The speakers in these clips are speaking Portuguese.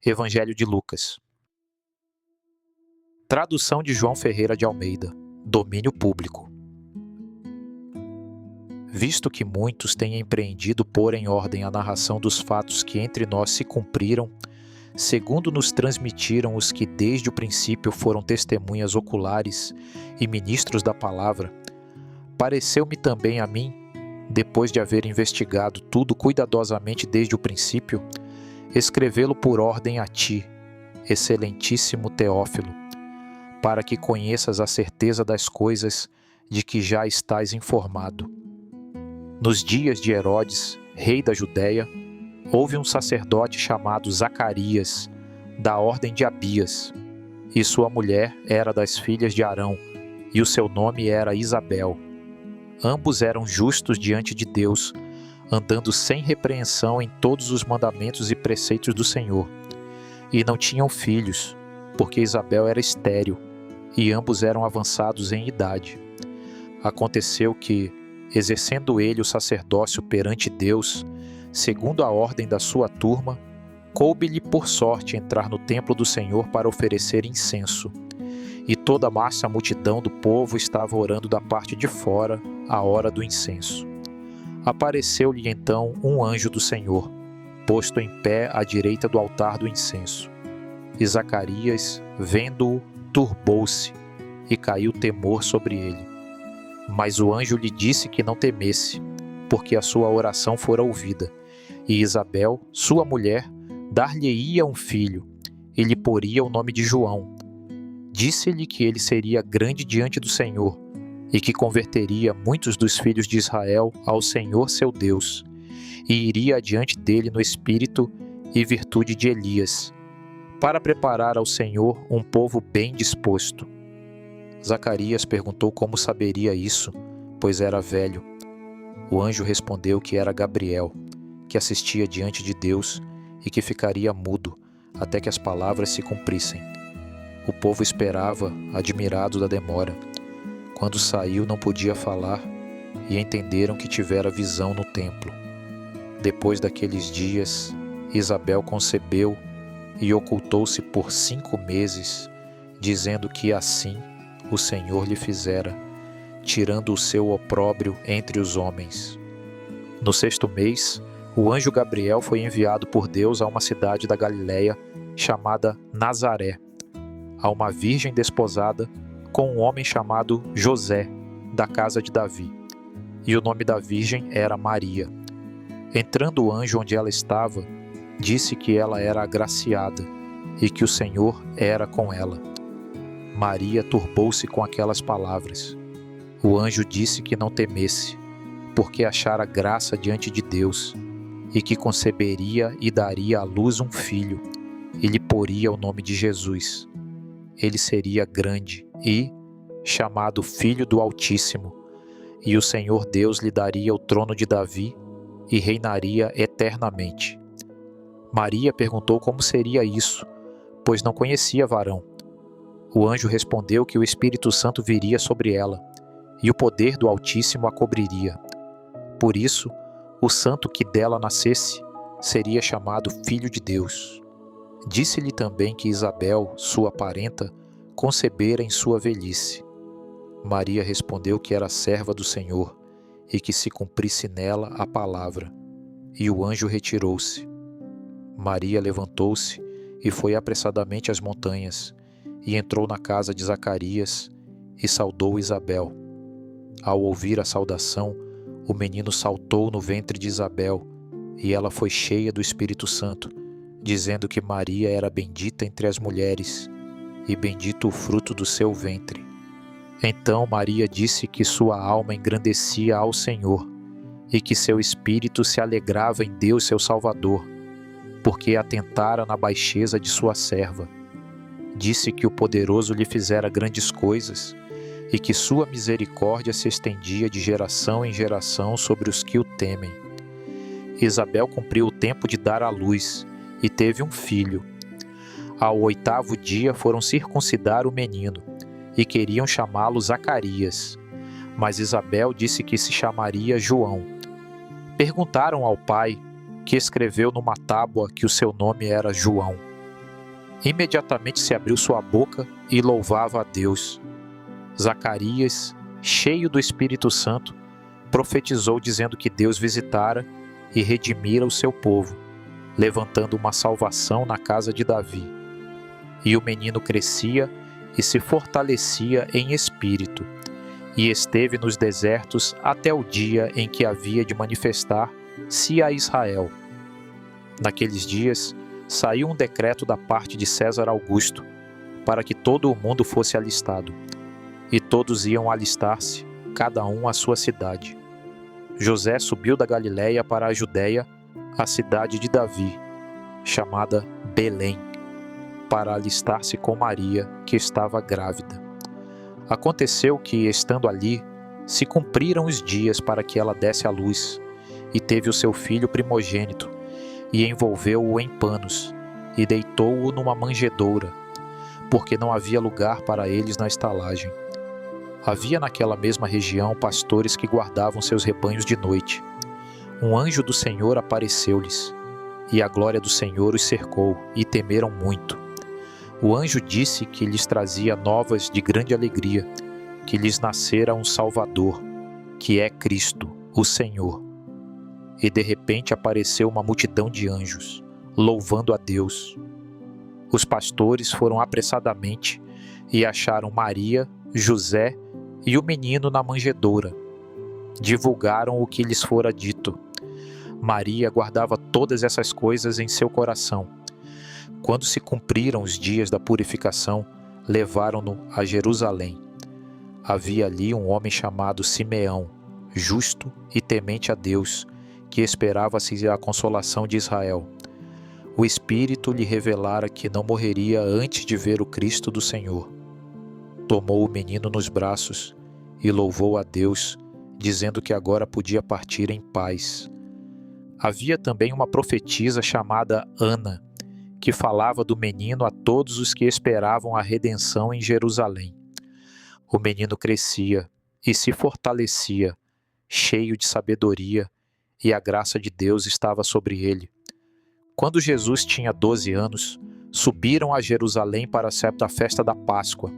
Evangelho de Lucas. Tradução de João Ferreira de Almeida. Domínio público. Visto que muitos têm empreendido pôr em ordem a narração dos fatos que entre nós se cumpriram, segundo nos transmitiram os que desde o princípio foram testemunhas oculares e ministros da palavra, pareceu-me também a mim, depois de haver investigado tudo cuidadosamente desde o princípio, escrevê-lo por ordem a ti, excelentíssimo Teófilo, para que conheças a certeza das coisas de que já estás informado. Nos dias de Herodes, rei da Judéia, houve um sacerdote chamado Zacarias, da ordem de Abias, e sua mulher era das filhas de Arão, e o seu nome era Isabel. Ambos eram justos diante de Deus, andando sem repreensão em todos os mandamentos e preceitos do Senhor. E não tinham filhos, porque Isabel era estéril, e ambos eram avançados em idade. Aconteceu que, exercendo ele o sacerdócio perante Deus, segundo a ordem da sua turma, coube-lhe por sorte entrar no templo do Senhor para oferecer incenso. E toda a massa multidão do povo estava orando da parte de fora, à hora do incenso. Apareceu-lhe então um anjo do Senhor, posto em pé à direita do altar do incenso. E Zacarias, vendo-o, turbou-se, e caiu temor sobre ele. Mas o anjo lhe disse que não temesse, porque a sua oração fora ouvida. E Isabel, sua mulher, dar-lhe-ia um filho, e lhe poria o nome de João. Disse-lhe que ele seria grande diante do Senhor, e que converteria muitos dos filhos de Israel ao Senhor seu Deus, e iria adiante dele no espírito e virtude de Elias, para preparar ao Senhor um povo bem disposto. Zacarias perguntou como saberia isso, pois era velho. O anjo respondeu que era Gabriel, que assistia diante de Deus e que ficaria mudo até que as palavras se cumprissem. O povo esperava, admirado da demora. Quando saiu, não podia falar, e entenderam que tivera visão no templo. Depois daqueles dias, Isabel concebeu e ocultou-se por 5 meses, dizendo que assim o Senhor lhe fizera, tirando o seu opróbrio entre os homens. No 6º mês, o anjo Gabriel foi enviado por Deus a uma cidade da Galiléia chamada Nazaré, a uma virgem desposada com um homem chamado José, da casa de Davi, e o nome da virgem era Maria. Entrando o anjo onde ela estava, disse que ela era agraciada e que o Senhor era com ela. Maria turbou-se com aquelas palavras. O anjo disse que não temesse, porque achara graça diante de Deus, e que conceberia e daria à luz um filho, e lhe poria o nome de Jesus. Ele seria grande e, chamado Filho do Altíssimo, e o Senhor Deus lhe daria o trono de Davi e reinaria eternamente. Maria perguntou como seria isso, pois não conhecia varão. O anjo respondeu que o Espírito Santo viria sobre ela, e o poder do Altíssimo a cobriria. Por isso, o santo que dela nascesse seria chamado Filho de Deus. Disse-lhe também que Isabel, sua parenta, concebera em sua velhice. Maria respondeu que era serva do Senhor, e que se cumprisse nela a palavra. E o anjo retirou-se. Maria levantou-se e foi apressadamente às montanhas, e entrou na casa de Zacarias, e saudou Isabel. Ao ouvir a saudação, o menino saltou no ventre de Isabel, e ela foi cheia do Espírito Santo, dizendo que Maria era bendita entre as mulheres, e bendito o fruto do seu ventre. Então Maria disse que sua alma engrandecia ao Senhor, e que seu espírito se alegrava em Deus seu Salvador, porque atentara na baixeza de sua serva. Disse que o Poderoso lhe fizera grandes coisas, e que sua misericórdia se estendia de geração em geração sobre os que o temem. Isabel cumpriu o tempo de dar à luz, e teve um filho. Ao 8º dia foram circuncidar o menino, e queriam chamá-lo Zacarias, mas Isabel disse que se chamaria João. Perguntaram ao pai, que escreveu numa tábua que o seu nome era João. Imediatamente se abriu sua boca e louvava a Deus. Zacarias, cheio do Espírito Santo, profetizou dizendo que Deus visitara e redimira o seu povo, levantando uma salvação na casa de Davi. E o menino crescia e se fortalecia em espírito, e esteve nos desertos até o dia em que havia de manifestar-se a Israel. Naqueles dias, saiu um decreto da parte de César Augusto, para que todo o mundo fosse alistado, e todos iam alistar-se, cada um à sua cidade. José subiu da Galiléia para a Judéia, a cidade de Davi, chamada Belém, para alistar-se com Maria, que estava grávida. Aconteceu que, estando ali, se cumpriram os dias para que ela desse à luz, e teve o seu filho primogênito, e envolveu-o em panos, e deitou-o numa manjedoura, porque não havia lugar para eles na estalagem. Havia naquela mesma região pastores que guardavam seus rebanhos de noite. Um anjo do Senhor apareceu-lhes, e a glória do Senhor os cercou, e temeram muito. O anjo disse que lhes trazia novas de grande alegria, que lhes nascera um Salvador, que é Cristo, o Senhor. E de repente apareceu uma multidão de anjos, louvando a Deus. Os pastores foram apressadamente e acharam Maria, José e o menino na manjedoura. Divulgaram o que lhes fora dito. Maria guardava todas essas coisas em seu coração. Quando se cumpriram os dias da purificação, levaram-no a Jerusalém. Havia ali um homem chamado Simeão, justo e temente a Deus, que esperava-se a consolação de Israel. O Espírito lhe revelara que não morreria antes de ver o Cristo do Senhor. Tomou o menino nos braços e louvou a Deus, dizendo que agora podia partir em paz. Havia também uma profetisa chamada Ana, que falava do menino a todos os que esperavam a redenção em Jerusalém. O menino crescia e se fortalecia, cheio de sabedoria, e a graça de Deus estava sobre ele. Quando Jesus tinha 12 anos, subiram a Jerusalém para a festa da Páscoa.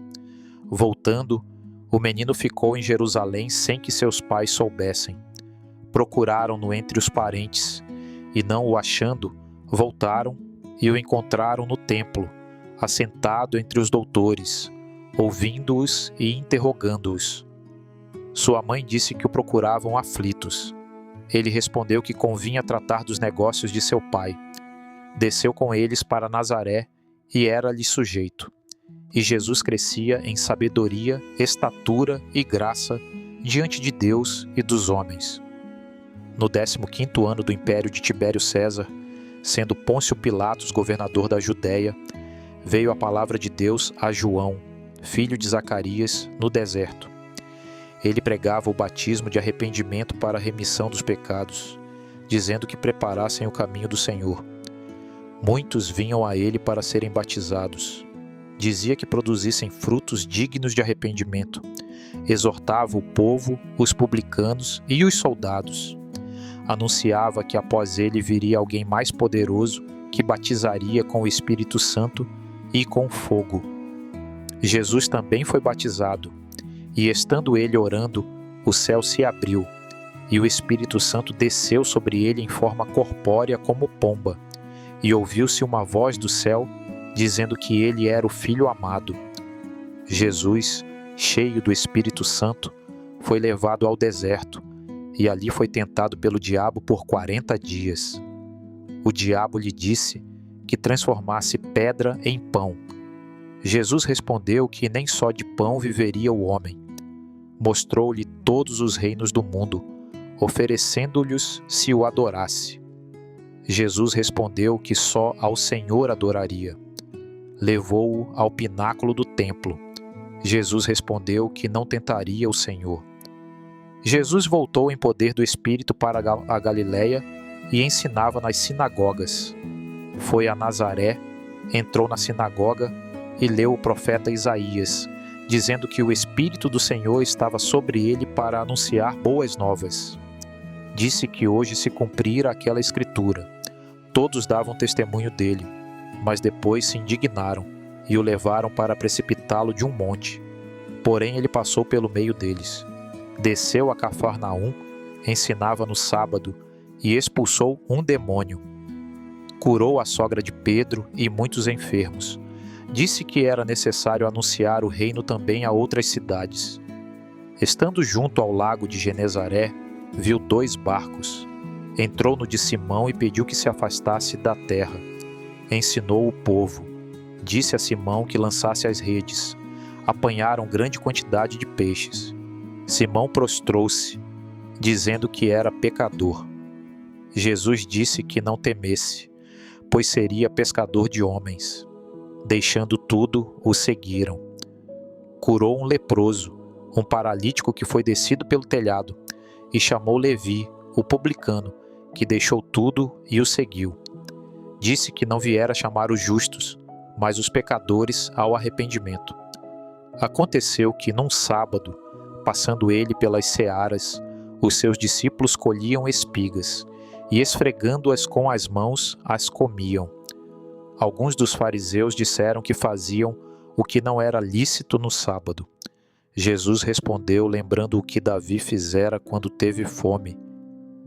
Voltando, o menino ficou em Jerusalém sem que seus pais soubessem. Procuraram-no entre os parentes, e não o achando, voltaram e o encontraram no templo, assentado entre os doutores, ouvindo-os e interrogando-os. Sua mãe disse que o procuravam aflitos. Ele respondeu que convinha tratar dos negócios de seu pai. Desceu com eles para Nazaré e era-lhe sujeito. E Jesus crescia em sabedoria, estatura e graça diante de Deus e dos homens. No 15º ano do império de Tibério César, sendo Pôncio Pilatos governador da Judéia, veio a palavra de Deus a João, filho de Zacarias, no deserto. Ele pregava o batismo de arrependimento para a remissão dos pecados, dizendo que preparassem o caminho do Senhor. Muitos vinham a ele para serem batizados. Dizia que produzissem frutos dignos de arrependimento. Exortava o povo, os publicanos e os soldados. Anunciava que após ele viria alguém mais poderoso que batizaria com o Espírito Santo e com fogo. Jesus também foi batizado, e estando ele orando, o céu se abriu, e o Espírito Santo desceu sobre ele em forma corpórea como pomba, e ouviu-se uma voz do céu, dizendo que ele era o Filho amado. Jesus, cheio do Espírito Santo, foi levado ao deserto, e ali foi tentado pelo diabo por 40 dias. O diabo lhe disse que transformasse pedra em pão. Jesus respondeu que nem só de pão viveria o homem. Mostrou-lhe todos os reinos do mundo, oferecendo-lhes se o adorasse. Jesus respondeu que só ao Senhor adoraria. Levou-o ao pináculo do templo. Jesus respondeu que não tentaria o Senhor. Jesus voltou em poder do Espírito para a Galiléia e ensinava nas sinagogas. Foi a Nazaré, entrou na sinagoga e leu o profeta Isaías, dizendo que o Espírito do Senhor estava sobre ele para anunciar boas novas. Disse que hoje se cumprira aquela escritura. Todos davam testemunho dele, mas depois se indignaram e o levaram para precipitá-lo de um monte. Porém ele passou pelo meio deles. Desceu a Cafarnaum, ensinava no sábado e expulsou um demônio. Curou a sogra de Pedro e muitos enfermos. Disse que era necessário anunciar o reino também a outras cidades. Estando junto ao lago de Genezaré, viu 2 barcos. Entrou no de Simão e pediu que se afastasse da terra. Ensinou o povo. Disse a Simão que lançasse as redes. Apanharam grande quantidade de peixes. Simão prostrou-se, dizendo que era pecador. Jesus disse que não temesse, pois seria pescador de homens. Deixando tudo, o seguiram. Curou um leproso, um paralítico que foi descido pelo telhado, e chamou Levi, o publicano, que deixou tudo e o seguiu. Disse que não viera chamar os justos, mas os pecadores ao arrependimento. Aconteceu que num sábado, passando ele pelas searas, os seus discípulos colhiam espigas, e esfregando-as com as mãos, as comiam. Alguns dos fariseus disseram que faziam o que não era lícito no sábado. Jesus respondeu, lembrando o que Davi fizera quando teve fome,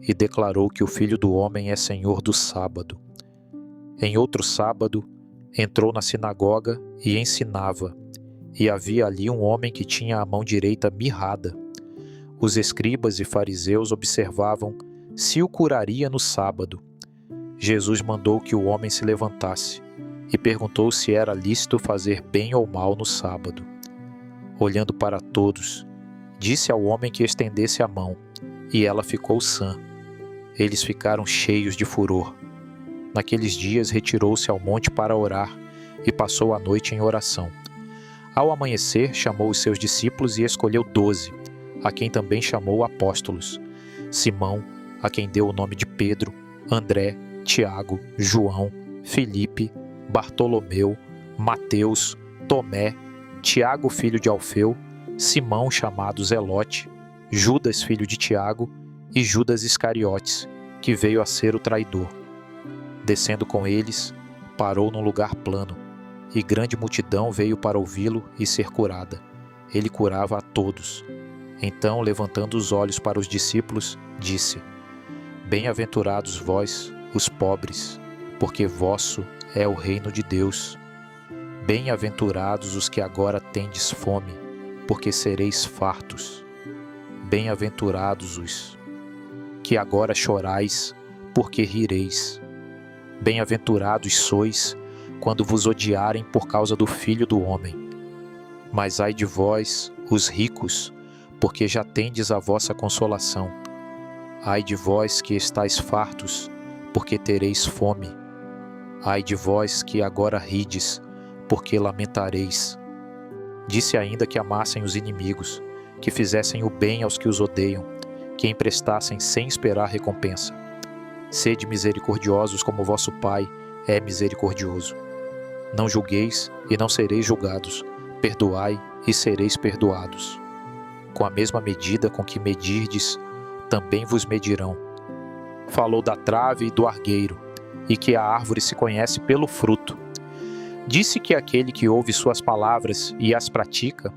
e declarou que o Filho do Homem é Senhor do sábado. Em outro sábado, entrou na sinagoga e ensinava, e havia ali um homem que tinha a mão direita mirrada. Os escribas e fariseus observavam se o curaria no sábado. Jesus mandou que o homem se levantasse e perguntou se era lícito fazer bem ou mal no sábado. Olhando para todos, disse ao homem que estendesse a mão, e ela ficou sã. Eles ficaram cheios de furor. Naqueles dias retirou-se ao monte para orar e passou a noite em oração. Ao amanhecer, chamou os seus discípulos e escolheu 12, a quem também chamou apóstolos: Simão, a quem deu o nome de Pedro, André, Tiago, João, Filipe, Bartolomeu, Mateus, Tomé, Tiago filho de Alfeu, Simão chamado Zelote, Judas filho de Tiago e Judas Iscariotes, que veio a ser o traidor. Descendo com eles, parou num lugar plano, e grande multidão veio para ouvi-lo e ser curada. Ele curava a todos. Então, levantando os olhos para os discípulos, disse: Bem-aventurados vós, os pobres, porque vosso é o reino de Deus. Bem-aventurados os que agora tendes fome, porque sereis fartos. Bem-aventurados os que agora chorais, porque rireis. Bem-aventurados sois, quando vos odiarem por causa do Filho do Homem. Mas ai de vós, os ricos, porque já tendes a vossa consolação. Ai de vós que estáis fartos, porque tereis fome. Ai de vós que agora rides, porque lamentareis. Disse ainda que amassem os inimigos, que fizessem o bem aos que os odeiam, que emprestassem sem esperar recompensa. Sede misericordiosos como vosso Pai é misericordioso. Não julgueis e não sereis julgados. Perdoai e sereis perdoados. Com a mesma medida com que medirdes, também vos medirão. Falou da trave e do argueiro, e que a árvore se conhece pelo fruto. Disse que aquele que ouve suas palavras e as pratica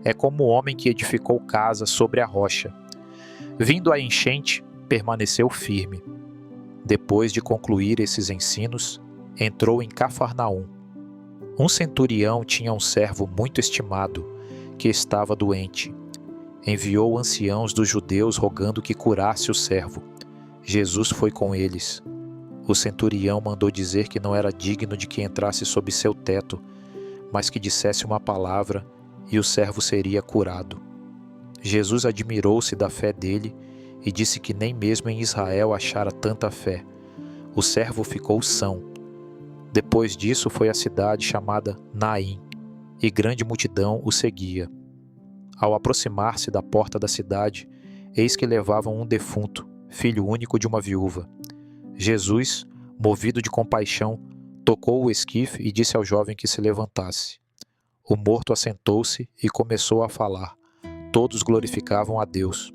é como o homem que edificou casa sobre a rocha. Vindo a enchente, permaneceu firme. Depois de concluir esses ensinos, entrou em Cafarnaum. Um centurião tinha um servo muito estimado, que estava doente. Enviou anciãos dos judeus rogando que curasse o servo. Jesus foi com eles. O centurião mandou dizer que não era digno de que entrasse sob seu teto, mas que dissesse uma palavra e o servo seria curado. Jesus admirou-se da fé dele e disse que nem mesmo em Israel achara tanta fé. O servo ficou são. Depois disso foi à cidade chamada Naim, e grande multidão o seguia. Ao aproximar-se da porta da cidade, eis que levavam um defunto, filho único de uma viúva. Jesus, movido de compaixão, tocou o esquife e disse ao jovem que se levantasse. O morto assentou-se e começou a falar. Todos glorificavam a Deus.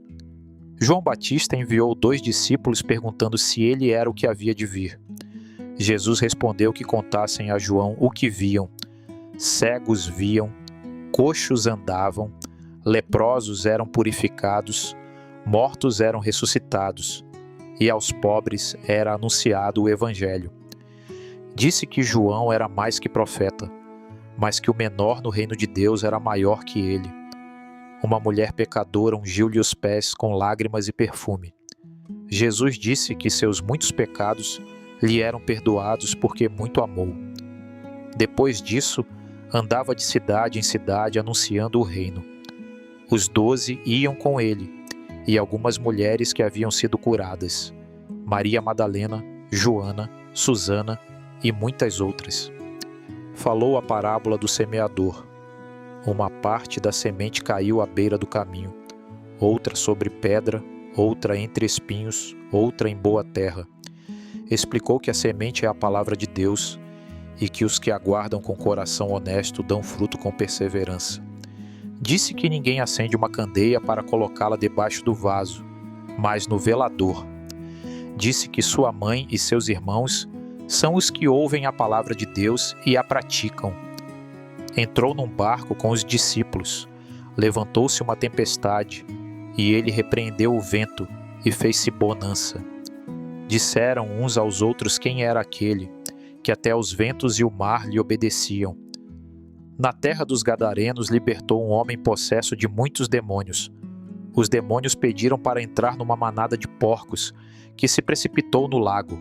João Batista enviou 2 discípulos perguntando se ele era o que havia de vir. Jesus respondeu que contassem a João o que viam. Cegos viam, coxos andavam, leprosos eram purificados, mortos eram ressuscitados, e aos pobres era anunciado o Evangelho. Disse que João era mais que profeta, mas que o menor no reino de Deus era maior que ele. Uma mulher pecadora ungiu-lhe os pés com lágrimas e perfume. Jesus disse que seus muitos pecados lhe eram perdoados porque muito amou. Depois disso, andava de cidade em cidade anunciando o reino. Os 12 iam com ele, e algumas mulheres que haviam sido curadas: Maria Madalena, Joana, Susana e muitas outras. Falou a parábola do semeador. Uma parte da semente caiu à beira do caminho, outra sobre pedra, outra entre espinhos, outra em boa terra. Explicou que a semente é a palavra de Deus e que os que aguardam com coração honesto dão fruto com perseverança. Disse que ninguém acende uma candeia para colocá-la debaixo do vaso, mas no velador. Disse que sua mãe e seus irmãos são os que ouvem a palavra de Deus e a praticam. Entrou num barco com os discípulos, levantou-se uma tempestade, e ele repreendeu o vento e fez-se bonança. Disseram uns aos outros quem era aquele, que até os ventos e o mar lhe obedeciam. Na terra dos Gadarenos libertou um homem possesso de muitos demônios. Os demônios pediram para entrar numa manada de porcos, que se precipitou no lago.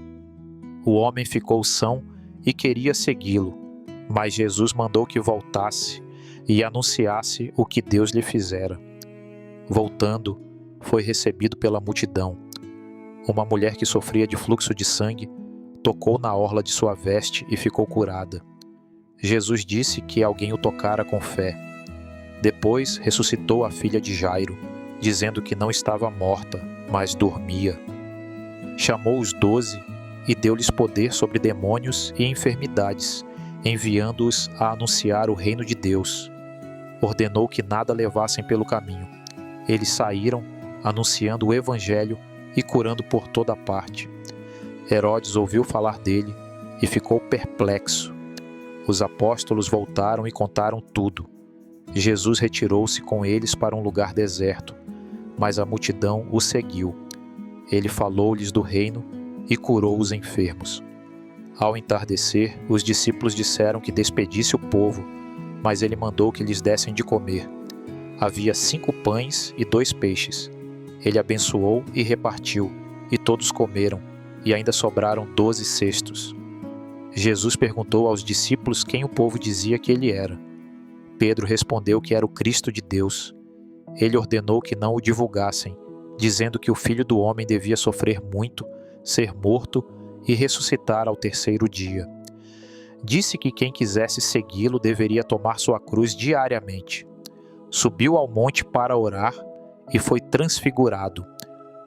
O homem ficou são e queria segui-lo, mas Jesus mandou que voltasse e anunciasse o que Deus lhe fizera. Voltando, foi recebido pela multidão. Uma mulher que sofria de fluxo de sangue tocou na orla de sua veste e ficou curada. Jesus disse que alguém o tocara com fé. Depois ressuscitou a filha de Jairo, dizendo que não estava morta, mas dormia. Chamou os 12 e deu-lhes poder sobre demônios e enfermidades, enviando-os a anunciar o reino de Deus. Ordenou que nada levassem pelo caminho. Eles saíram, anunciando o Evangelho e curando por toda parte. Herodes ouviu falar dele e ficou perplexo. Os apóstolos voltaram e contaram tudo. Jesus retirou-se com eles para um lugar deserto, mas a multidão o seguiu. Ele falou-lhes do reino e curou os enfermos. Ao entardecer, os discípulos disseram que despedisse o povo, mas ele mandou que lhes dessem de comer. Havia 5 pães e 2 peixes. Ele abençoou e repartiu, e todos comeram, e ainda sobraram 12 cestos. Jesus perguntou aos discípulos quem o povo dizia que ele era. Pedro respondeu que era o Cristo de Deus. Ele ordenou que não o divulgassem, dizendo que o Filho do Homem devia sofrer muito, ser morto e ressuscitar ao 3º dia. Disse que quem quisesse segui-lo deveria tomar sua cruz diariamente. Subiu ao monte para orar e foi transfigurado.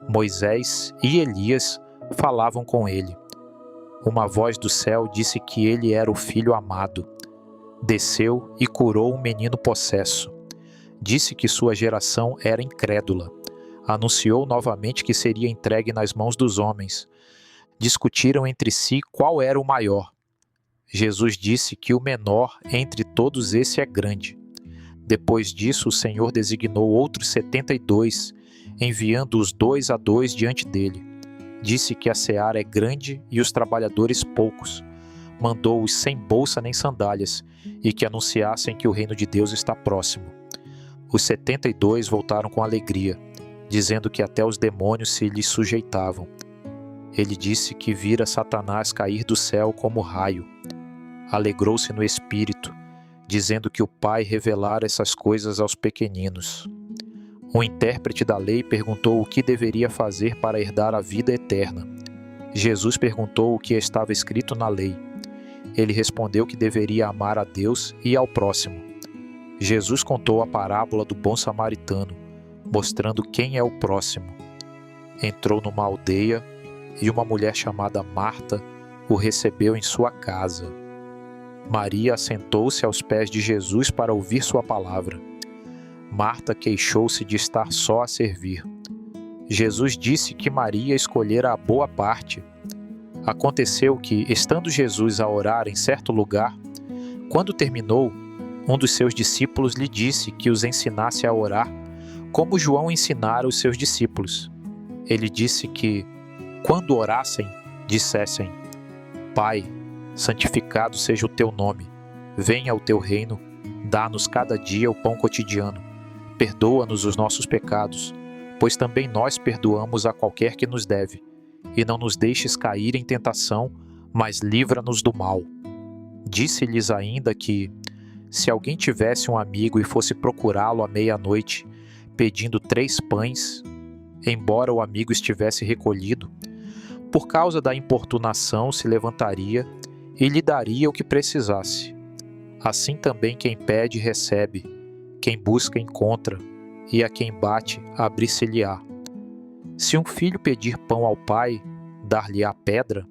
Moisés e Elias falavam com ele. Uma voz do céu disse que ele era o Filho amado. Desceu e curou um menino possesso. Disse que sua geração era incrédula. Anunciou novamente que seria entregue nas mãos dos homens. Discutiram entre si qual era o maior. Jesus disse que o menor entre todos esse é grande. Depois disso, o Senhor designou outros 72, enviando-os 2 a 2 diante dele. Disse que a seara é grande e os trabalhadores poucos. Mandou-os sem bolsa nem sandálias e que anunciassem que o reino de Deus está próximo. Os 72 voltaram com alegria, dizendo que até os demônios se lhes sujeitavam. Ele disse que vira Satanás cair do céu como raio. Alegrou-se no espírito, dizendo que o Pai revelara essas coisas aos pequeninos. Um intérprete da lei perguntou o que deveria fazer para herdar a vida eterna. Jesus perguntou o que estava escrito na lei. Ele respondeu que deveria amar a Deus e ao próximo. Jesus contou a parábola do bom samaritano, mostrando quem é o próximo. Entrou numa aldeia e uma mulher chamada Marta o recebeu em sua casa. Maria assentou-se aos pés de Jesus para ouvir sua palavra. Marta queixou-se de estar só a servir. Jesus disse que Maria escolhera a boa parte. Aconteceu que, estando Jesus a orar em certo lugar, quando terminou, um dos seus discípulos lhe disse que os ensinasse a orar, como João ensinara os seus discípulos. Ele disse que, quando orassem, dissessem: Pai, santificado seja o teu nome, venha o teu reino, dá-nos cada dia o pão cotidiano, perdoa-nos os nossos pecados, pois também nós perdoamos a qualquer que nos deve, e não nos deixes cair em tentação, mas livra-nos do mal. Disse-lhes ainda que, se alguém tivesse um amigo e fosse procurá-lo à meia-noite, pedindo 3 pães, embora o amigo estivesse recolhido, por causa da importunação se levantaria e lhe daria o que precisasse. Assim também quem pede recebe, quem busca encontra, e a quem bate abrir-se-lhe-á. Se um filho pedir pão ao pai, dar-lhe-á pedra?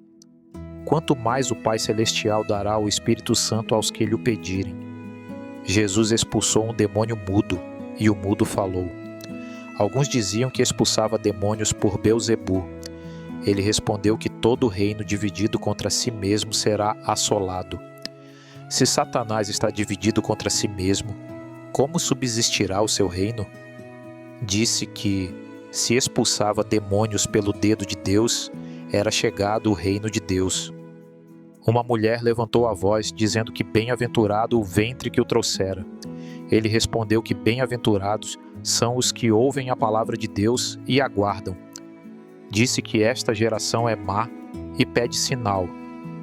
Quanto mais o Pai Celestial dará o Espírito Santo aos que lhe o pedirem. Jesus expulsou um demônio mudo, e o mudo falou. Alguns diziam que expulsava demônios por Belzebu. Ele respondeu que todo reino dividido contra si mesmo será assolado. Se Satanás está dividido contra si mesmo, como subsistirá o seu reino? Disse que, se expulsava demônios pelo dedo de Deus, era chegado o reino de Deus. Uma mulher levantou a voz, dizendo que bem-aventurado o ventre que o trouxera. Ele respondeu que bem-aventurados são os que ouvem a palavra de Deus e aguardam. Disse que esta geração é má e pede sinal,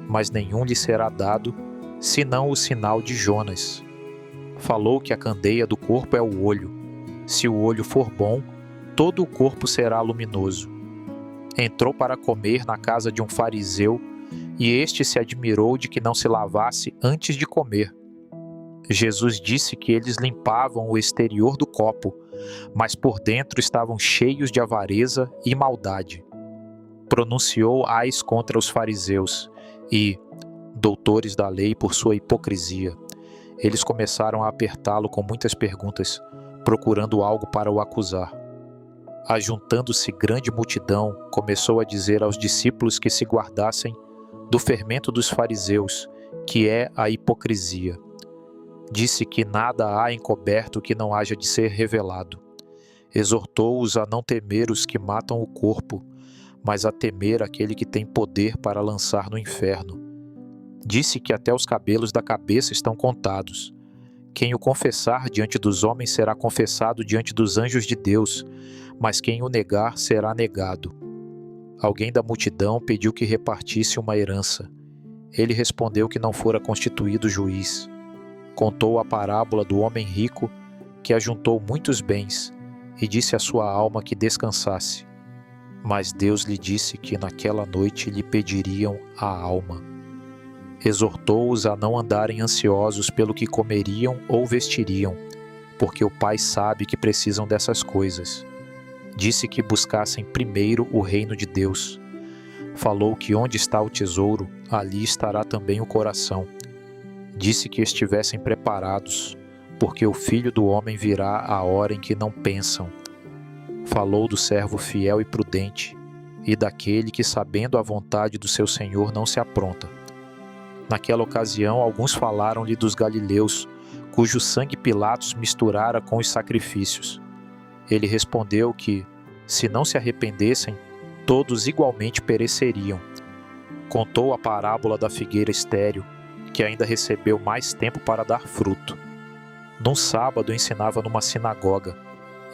mas nenhum lhe será dado, senão o sinal de Jonas. Falou que a candeia do corpo é o olho. Se o olho for bom, todo o corpo será luminoso. Entrou para comer na casa de um fariseu, e este se admirou de que não se lavasse antes de comer. Jesus disse que eles limpavam o exterior do copo, mas por dentro estavam cheios de avareza e maldade. Pronunciou ais contra os fariseus e, doutores da lei por sua hipocrisia, eles começaram a apertá-lo com muitas perguntas, procurando algo para o acusar. Ajuntando-se grande multidão, começou a dizer aos discípulos que se guardassem do fermento dos fariseus, que é a hipocrisia. Disse que nada há encoberto que não haja de ser revelado. Exortou-os a não temer os que matam o corpo, mas a temer aquele que tem poder para lançar no inferno. Disse que até os cabelos da cabeça estão contados. Quem o confessar diante dos homens será confessado diante dos anjos de Deus, mas quem o negar será negado. Alguém da multidão pediu que repartisse uma herança. Ele respondeu que não fora constituído juiz. Contou a parábola do homem rico que ajuntou muitos bens e disse à sua alma que descansasse. Mas Deus lhe disse que naquela noite lhe pediriam a alma. Exortou-os a não andarem ansiosos pelo que comeriam ou vestiriam, porque o Pai sabe que precisam dessas coisas. Disse que buscassem primeiro o reino de Deus. Falou que onde está o tesouro, ali estará também o coração. Disse que estivessem preparados, porque o Filho do Homem virá à hora em que não pensam. Falou do servo fiel e prudente, e daquele que, sabendo a vontade do seu Senhor, não se apronta. Naquela ocasião, alguns falaram-lhe dos galileus, cujo sangue Pilatos misturara com os sacrifícios. Ele respondeu que, se não se arrependessem, todos igualmente pereceriam. Contou a parábola da figueira estéril, que ainda recebeu mais tempo para dar fruto. Num sábado ensinava numa sinagoga,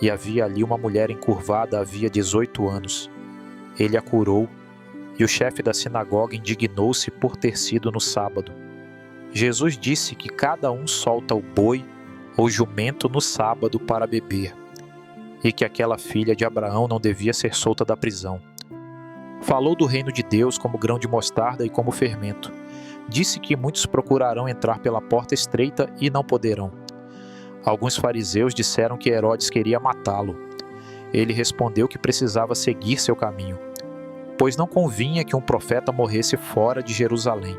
e havia ali uma mulher encurvada havia 18 anos. Ele a curou, e o chefe da sinagoga indignou-se por ter sido no sábado. Jesus disse que cada um solta o boi ou jumento no sábado para beber, e que aquela filha de Abraão não devia ser solta da prisão. Falou do reino de Deus como grão de mostarda e como fermento. Disse que muitos procurarão entrar pela porta estreita e não poderão. Alguns fariseus disseram que Herodes queria matá-lo. Ele respondeu que precisava seguir seu caminho, pois não convinha que um profeta morresse fora de Jerusalém.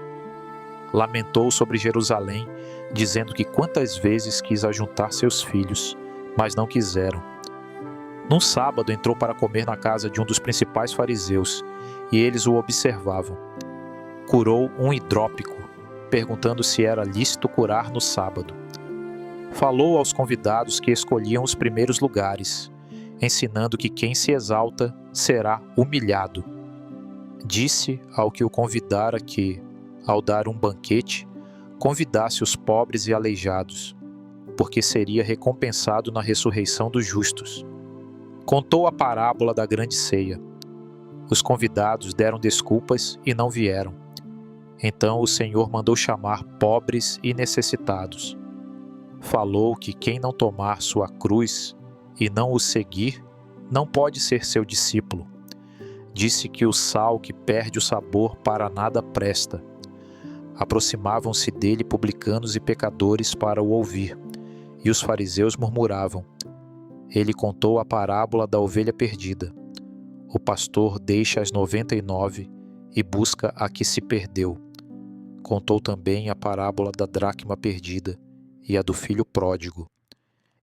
Lamentou sobre Jerusalém, dizendo que quantas vezes quis ajuntar seus filhos, mas não quiseram. Num sábado entrou para comer na casa de um dos principais fariseus, e eles o observavam. curou um hidrópico, perguntando se era lícito curar no sábado. Falou aos convidados que escolhiam os primeiros lugares, ensinando que quem se exalta será humilhado. Disse ao que o convidara que, ao dar um banquete, convidasse os pobres e aleijados, porque seria recompensado na ressurreição dos justos. Contou a parábola da grande ceia. Os convidados deram desculpas e não vieram. Então o Senhor mandou chamar pobres e necessitados. Falou que quem não tomar sua cruz e não o seguir, não pode ser seu discípulo. Disse que o sal que perde o sabor para nada presta. Aproximavam-se dele publicanos e pecadores para o ouvir, e os fariseus murmuravam. Ele contou a parábola da ovelha perdida. O pastor deixa as 99 e busca a que se perdeu. Contou também a parábola da dracma perdida e a do filho pródigo.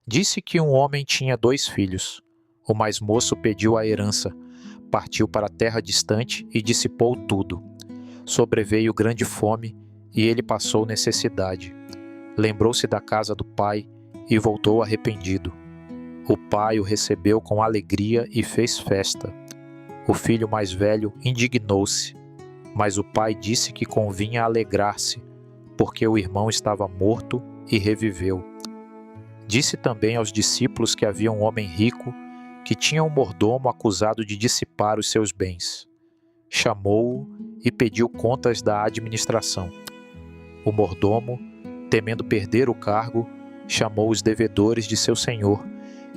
Disse que um homem tinha 2 filhos. O mais moço pediu a herança, partiu para a terra distante e dissipou tudo. Sobreveio grande fome e ele passou necessidade. Lembrou-se da casa do pai e voltou arrependido. O pai o recebeu com alegria e fez festa. O filho mais velho indignou-se, mas o pai disse que convinha alegrar-se, porque o irmão estava morto e reviveu. Disse também aos discípulos que havia um homem rico que tinha um mordomo acusado de dissipar os seus bens. Chamou-o e pediu contas da administração. O mordomo, temendo perder o cargo, chamou os devedores de seu senhor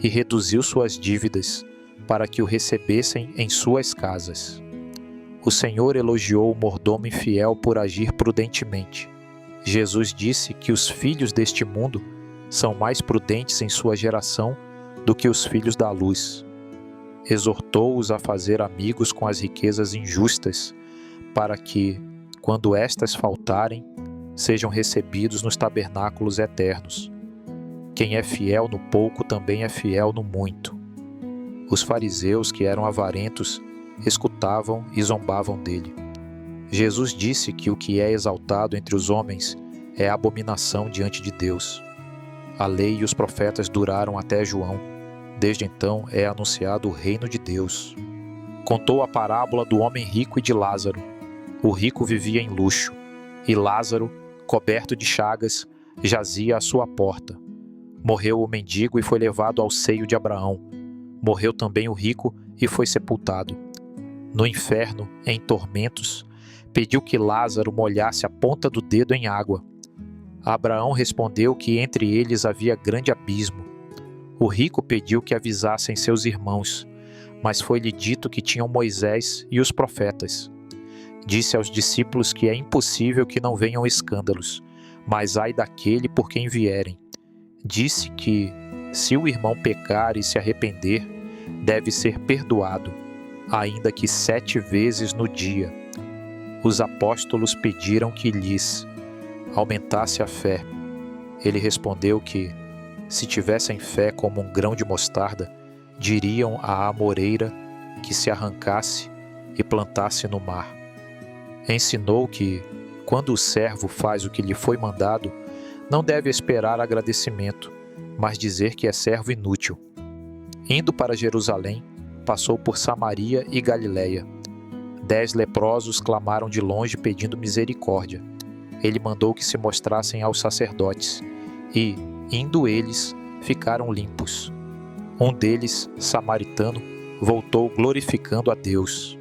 e reduziu suas dívidas para que o recebessem em suas casas. O Senhor elogiou o mordomo infiel por agir prudentemente. Jesus disse que os filhos deste mundo são mais prudentes em sua geração do que os filhos da luz. Exortou-os a fazer amigos com as riquezas injustas, para que, quando estas faltarem, sejam recebidos nos tabernáculos eternos. Quem é fiel no pouco também é fiel no muito. Os fariseus, que eram avarentos, escutavam e zombavam dele. Jesus disse que o que é exaltado entre os homens é abominação diante de Deus. A lei e os profetas duraram até João. Desde então é anunciado o reino de Deus. Contou a parábola do homem rico e de Lázaro. O rico vivia em luxo, e Lázaro, coberto de chagas, jazia à sua porta. Morreu o mendigo e foi levado ao seio de Abraão. Morreu também o rico e foi sepultado. No inferno, em tormentos, pediu que Lázaro molhasse a ponta do dedo em água. Abraão respondeu que entre eles havia grande abismo. O rico pediu que avisassem seus irmãos, mas foi-lhe dito que tinham Moisés e os profetas. Disse aos discípulos que é impossível que não venham escândalos, mas ai daquele por quem vierem. Disse que, se o irmão pecar e se arrepender, deve ser perdoado, ainda que 7 vezes no dia. Os apóstolos pediram que lhes aumentasse a fé. Ele respondeu que, se tivessem fé como um grão de mostarda, diriam à amoreira que se arrancasse e plantasse no mar. Ensinou que, quando o servo faz o que lhe foi mandado, não deve esperar agradecimento, mas dizer que é servo inútil. Indo para Jerusalém, passou por Samaria e Galiléia. 10 leprosos clamaram de longe pedindo misericórdia. Ele mandou que se mostrassem aos sacerdotes, e, indo eles, ficaram limpos. Um deles, samaritano, voltou glorificando a Deus.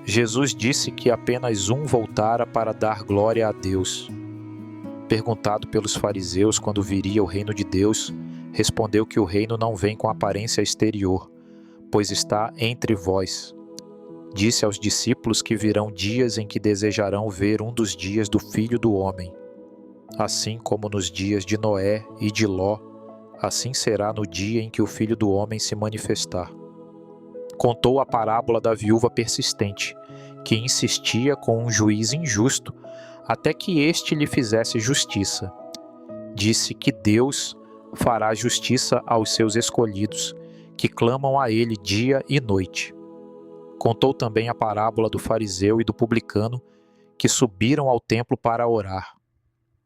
Jesus disse que apenas um voltara para dar glória a Deus. Perguntado pelos fariseus quando viria o reino de Deus, respondeu que o reino não vem com aparência exterior, pois está entre vós. Disse aos discípulos que virão dias em que desejarão ver um dos dias do Filho do Homem. Assim como nos dias de Noé e de Ló, assim será no dia em que o Filho do Homem se manifestar. Contou a parábola da viúva persistente, que insistia com um juiz injusto até que este lhe fizesse justiça. Disse que Deus fará justiça aos seus escolhidos, que clamam a ele dia e noite. Contou também a parábola do fariseu e do publicano, que subiram ao templo para orar.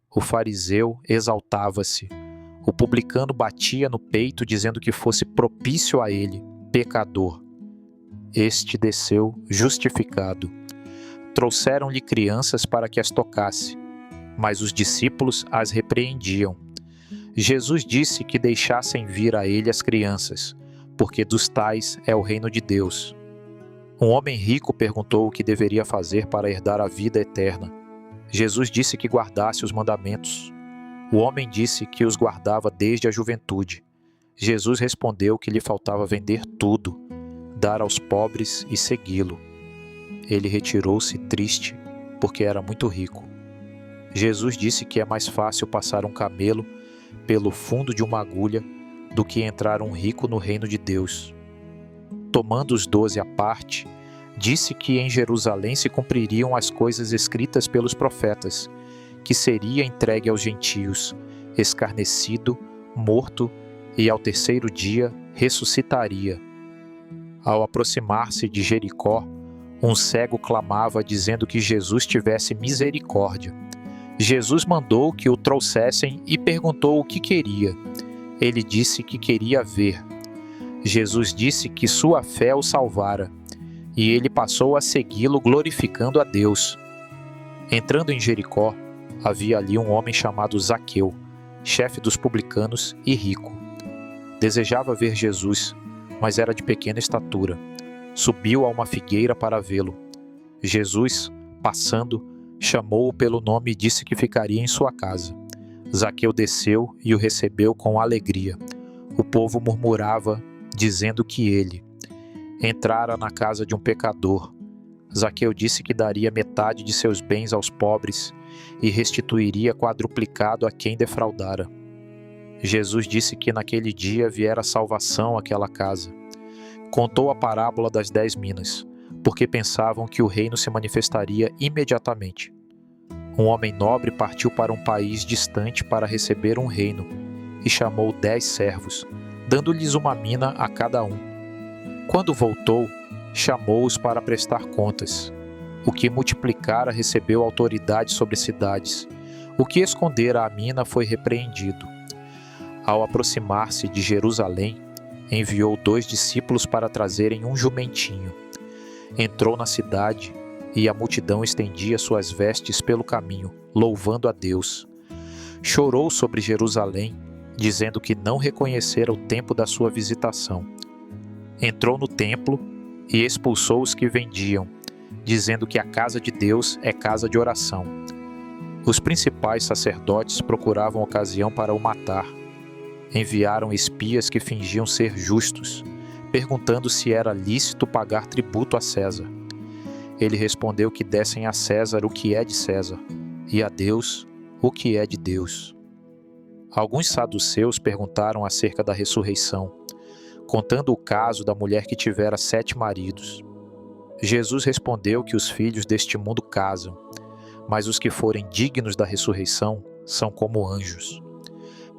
O fariseu exaltava-se. O publicano batia no peito, dizendo que fosse propício a ele, pecador. Este desceu justificado. Trouxeram-lhe crianças para que as tocasse, mas os discípulos as repreendiam. Jesus disse que deixassem vir a ele as crianças, porque dos tais é o reino de Deus. Um homem rico perguntou o que deveria fazer para herdar a vida eterna. Jesus disse que guardasse os mandamentos. O homem disse que os guardava desde a juventude. Jesus respondeu que lhe faltava vender tudo, dar aos pobres e segui-lo. Ele retirou-se triste, porque era muito rico. Jesus disse que é mais fácil passar um camelo pelo fundo de uma agulha do que entrar um rico no reino de Deus. Tomando os 12 à parte, disse que em Jerusalém se cumpririam as coisas escritas pelos profetas, que seria entregue aos gentios, escarnecido, morto e ao terceiro dia ressuscitaria. Ao aproximar-se de Jericó, um cego clamava dizendo que Jesus tivesse misericórdia. Jesus mandou que o trouxessem e perguntou o que queria. Ele disse que queria ver. Jesus disse que sua fé o salvara, e ele passou a segui-lo glorificando a Deus. Entrando em Jericó, havia ali um homem chamado Zaqueu, chefe dos publicanos e rico. Desejava ver Jesus, mas era de pequena estatura. Subiu a uma figueira para vê-lo. Jesus, passando, chamou-o pelo nome e disse que ficaria em sua casa. Zaqueu desceu e o recebeu com alegria. O povo murmurava, dizendo que ele entrara na casa de um pecador. Zaqueu disse que daria metade de seus bens aos pobres e restituiria quadruplicado a quem defraudara. Jesus disse que naquele dia viera salvação àquela casa. Contou a parábola das 10 minas, porque pensavam que o reino se manifestaria imediatamente. Um homem nobre partiu para um país distante para receber um reino e chamou 10 servos, dando-lhes uma mina a cada um. Quando voltou, chamou-os para prestar contas. O que multiplicara recebeu autoridade sobre cidades. O que escondera a mina foi repreendido. Ao aproximar-se de Jerusalém, enviou 2 discípulos para trazerem um jumentinho. Entrou na cidade e a multidão estendia suas vestes pelo caminho, louvando a Deus. Chorou sobre Jerusalém, dizendo que não reconhecera o tempo da sua visitação. Entrou no templo e expulsou os que vendiam, dizendo que a casa de Deus é casa de oração. Os principais sacerdotes procuravam ocasião para o matar. Enviaram espias que fingiam ser justos, perguntando se era lícito pagar tributo a César. Ele respondeu que dessem a César o que é de César, e a Deus o que é de Deus. Alguns saduceus perguntaram acerca da ressurreição, contando o caso da mulher que tivera 7 maridos. Jesus respondeu que os filhos deste mundo casam, mas os que forem dignos da ressurreição são como anjos.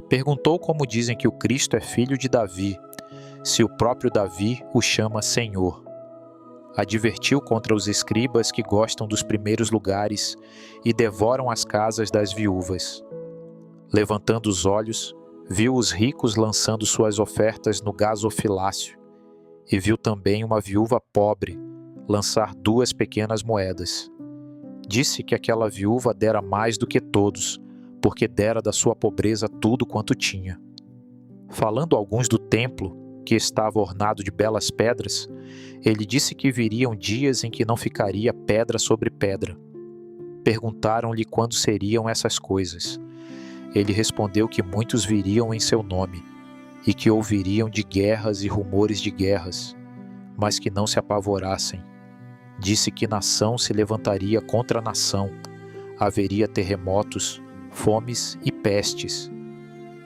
Perguntou como dizem que o Cristo é filho de Davi, se o próprio Davi o chama Senhor. Advertiu contra os escribas que gostam dos primeiros lugares e devoram as casas das viúvas. Levantando os olhos, viu os ricos lançando suas ofertas no gasofilácio e viu também uma viúva pobre lançar 2 pequenas moedas. Disse que aquela viúva dera mais do que todos, porque dera da sua pobreza tudo quanto tinha. Falando alguns do templo, que estava ornado de belas pedras, ele disse que viriam dias em que não ficaria pedra sobre pedra. Perguntaram-lhe quando seriam essas coisas. Ele respondeu que muitos viriam em seu nome, e que ouviriam de guerras e rumores de guerras, mas que não se apavorassem. Disse que nação se levantaria contra nação, haveria terremotos, fomes e pestes.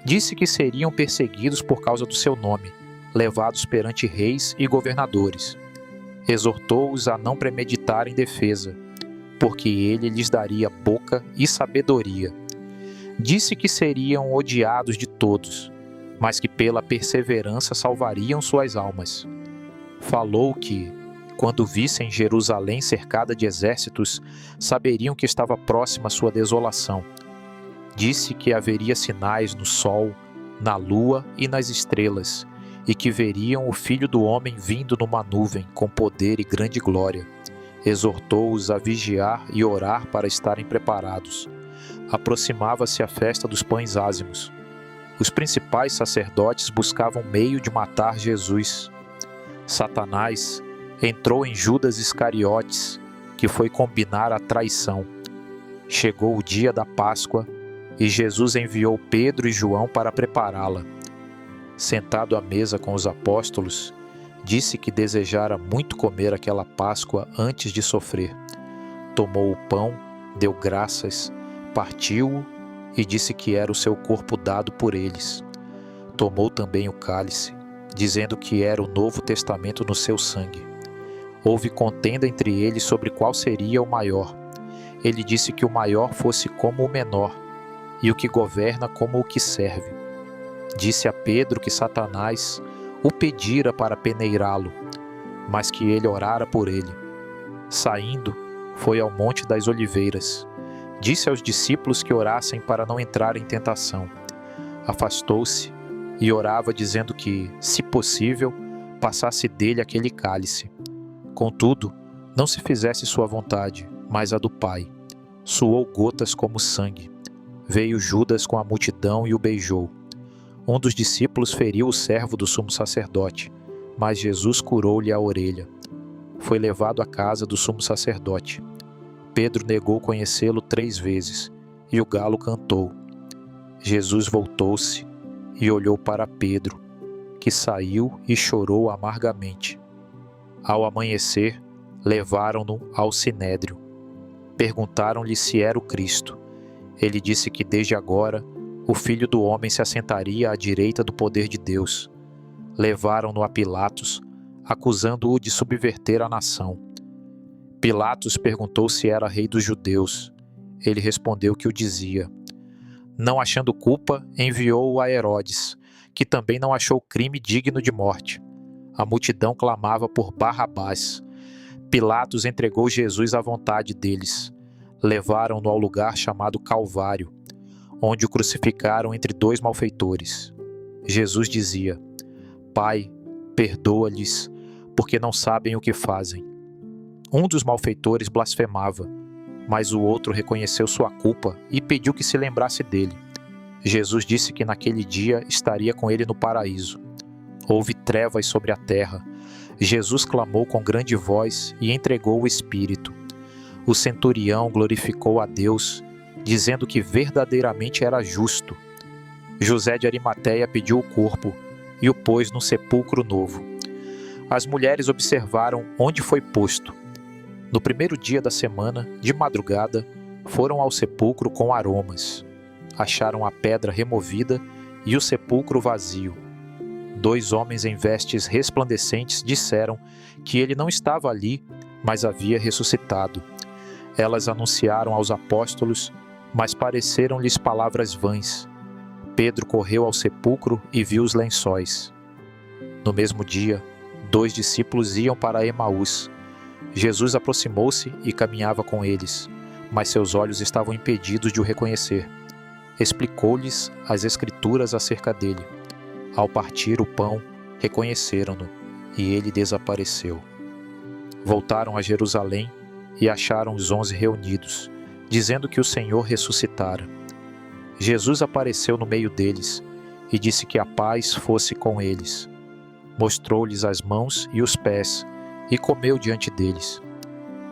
Disse que seriam perseguidos por causa do seu nome, levados perante reis e governadores. Exortou-os a não premeditarem defesa, porque ele lhes daria boca e sabedoria. Disse que seriam odiados de todos, mas que pela perseverança salvariam suas almas. Falou que, quando vissem Jerusalém cercada de exércitos, saberiam que estava próxima a sua desolação. Disse que haveria sinais no sol, na lua e nas estrelas, e que veriam o Filho do Homem vindo numa nuvem com poder e grande glória. Exortou-os a vigiar e orar para estarem preparados. Aproximava-se a festa dos pães ázimos. Os principais sacerdotes buscavam meio de matar Jesus. Satanás entrou em Judas Iscariotes, que foi combinar a traição. Chegou o dia da Páscoa e Jesus enviou Pedro e João para prepará-la. Sentado à mesa com os apóstolos, disse que desejara muito comer aquela Páscoa antes de sofrer. Tomou o pão, deu graças, partiu-o e disse que era o seu corpo dado por eles. Tomou também o cálice, dizendo que era o Novo Testamento no seu sangue. Houve contenda entre eles sobre qual seria o maior. Ele disse que o maior fosse como o menor, e o que governa como o que serve. Disse a Pedro que Satanás o pedira para peneirá-lo, mas que ele orara por ele. Saindo, foi ao Monte das Oliveiras. Disse aos discípulos que orassem para não entrar em tentação. Afastou-se e orava dizendo que, se possível, passasse dele aquele cálice. Contudo, não se fizesse sua vontade, mas a do Pai. Suou gotas como sangue. Veio Judas com a multidão e o beijou. Um dos discípulos feriu o servo do sumo sacerdote, mas Jesus curou-lhe a orelha. Foi levado à casa do sumo sacerdote. Pedro negou conhecê-lo 3 vezes, e o galo cantou. Jesus voltou-se e olhou para Pedro, que saiu e chorou amargamente. Ao amanhecer, levaram-no ao sinédrio. Perguntaram-lhe se era o Cristo. Ele disse que desde agora o Filho do Homem se assentaria à direita do poder de Deus. Levaram-no a Pilatos, acusando-o de subverter a nação. Pilatos perguntou se era rei dos judeus. Ele respondeu que o dizia. Não achando culpa, enviou-o a Herodes, que também não achou crime digno de morte. A multidão clamava por Barrabás. Pilatos entregou Jesus à vontade deles. Levaram-no ao lugar chamado Calvário, onde o crucificaram entre 2 malfeitores. Jesus dizia: Pai, perdoa-lhes, porque não sabem o que fazem. Um dos malfeitores blasfemava, mas o outro reconheceu sua culpa e pediu que se lembrasse dele. Jesus disse que naquele dia estaria com ele no paraíso. Houve trevas sobre a terra. Jesus clamou com grande voz e entregou o Espírito. O centurião glorificou a Deus, dizendo que verdadeiramente era justo. José de Arimateia pediu o corpo e o pôs no sepulcro novo. As mulheres observaram onde foi posto. No primeiro dia da semana, de madrugada, foram ao sepulcro com aromas. Acharam a pedra removida e o sepulcro vazio. 2 homens em vestes resplandecentes disseram que ele não estava ali, mas havia ressuscitado. Elas anunciaram aos apóstolos, mas pareceram-lhes palavras vãs. Pedro correu ao sepulcro e viu os lençóis. No mesmo dia, 2 discípulos iam para Emaús. Jesus aproximou-se e caminhava com eles, mas seus olhos estavam impedidos de o reconhecer. Explicou-lhes as Escrituras acerca dele. Ao partir o pão, reconheceram-no, e ele desapareceu. Voltaram a Jerusalém e acharam os 11 reunidos, dizendo que o Senhor ressuscitara. Jesus apareceu no meio deles e disse que a paz fosse com eles. Mostrou-lhes as mãos e os pés e comeu diante deles.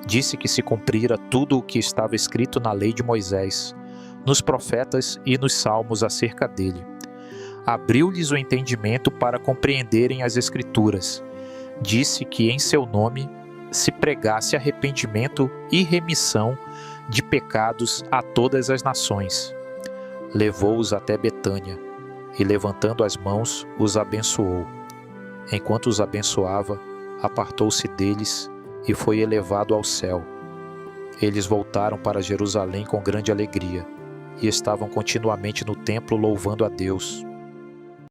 Disse que se cumprira tudo o que estava escrito na lei de Moisés, nos profetas e nos salmos acerca dele. Abriu-lhes o entendimento para compreenderem as Escrituras. Disse que em seu nome se pregasse arrependimento e remissão de pecados a todas as nações. Levou-os até Betânia e, levantando as mãos, os abençoou. Enquanto os abençoava, apartou-se deles e foi elevado ao céu. Eles voltaram para Jerusalém com grande alegria e estavam continuamente no templo louvando a Deus.